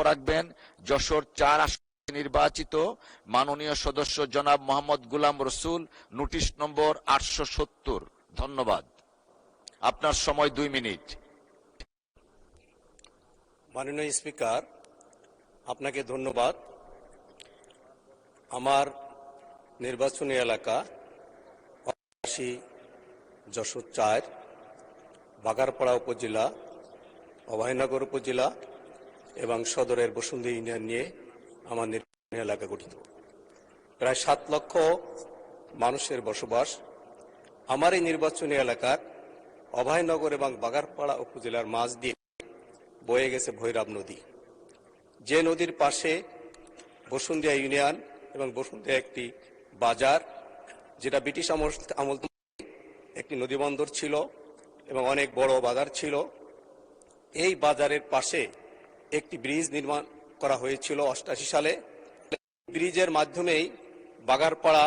রাখবেন যশোর 4 আসনে নির্বাচিত মাননীয় সদস্য জনাব মোহাম্মদ গোলাম রসুল, নোটিশ নম্বর 870। ধন্যবাদ। আপনার সময় 2 মিনিট। মাননীয় স্পিকার, আপনাকে ধন্যবাদ। আমার নির্বাচনী এলাকা যশোর 4, বাগারপাড়া উপজেলা, অভয়নগর উপজেলা এবং সদরের বসুন্ধী ইউনিয়ন নিয়ে আমার নির্বাচনী এলাকা গঠিত। প্রায় 7 লক্ষ মানুষের বসবাস। আমার এই নির্বাচনী এলাকার অভয়নগর এবং বাগারপাড়া উপজেলার মাঝ দিয়ে বয়ে গেছে ভৈরব নদী, যে নদীর পাশে বসুন্ধিয়া ইউনিয়ন এবং বসুন্ধিয়া একটি বাজার, যেটা ব্রিটিশ আমল একটি নদীবন্দর ছিল এবং অনেক বড় বাজার ছিল। এই বাজারের পাশে একটি ব্রিজ নির্মাণ করা হয়েছিল 88 সালে। ব্রিজের মাধ্যমেই বাগারপাড়া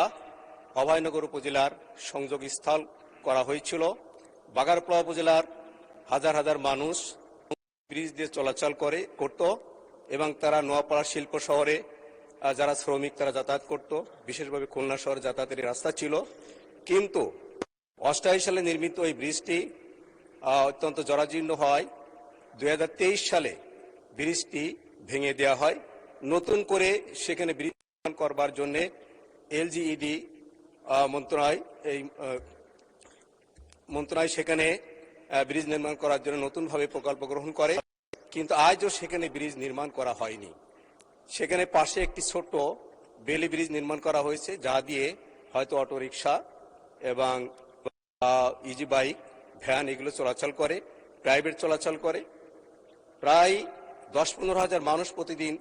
অভয়নগর উপজেলার সংযোগ স্থল করা হয়েছিল। বাগারপাড়া উপজেলার হাজার হাজার মানুষ ব্রিজ দিয়ে চলাচল করত এবং তারা নোয়াপাড়া শিল্প শহরে যারা শ্রমিক তারা যাতায়াত করত, বিশেষভাবে খুলনা শহরে যাতায়াতের রাস্তা ছিল। কিন্তু 88 সালে নির্মিত এই ব্রিজটি অত্যন্ত জরাজীর্ণ হয়। 2023 সালে ব্রিজটি ভেঙে দেওয়া হয়। নতুন করে সেখানে ব্রিজ নির্মাণ করবার জন্য এলজিইডি মন্ত্রণালয় সেখানে ব্রিজ নির্মাণ করার জন্য নতুনভাবে প্রকল্প গ্রহণ করে, কিন্তু আজও সেখানে ব্রিজ নির্মাণ করা হয়নি। সেখানে পাশে একটি ছোট বেলি ব্রিজ নির্মাণ করা হয়েছে, যা দিয়ে হয়তো অটোরিকশা এবং ইজি বাইক, ভ্যান এগুলো চলাচল করে, প্রাইভেট চলাচল করে। প্রায় 10-15 হাজার মানুষ প্রতিদিন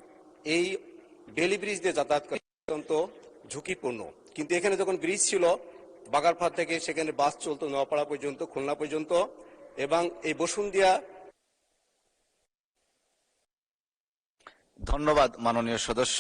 এই বেলি ব্রিজ দিয়ে যাতায়াত করে, অত্যন্ত ঝুঁকিপূর্ণ। কিন্তু এখানে যখন ব্রিজ ছিল, বাগারপাড়া থেকে সেখানে বাস চলতো নোয়াপাড়া পর্যন্ত, খুলনা পর্যন্ত, এবং এই বসুন্ধিয়া। ধন্যবাদ মাননীয় সদস্য।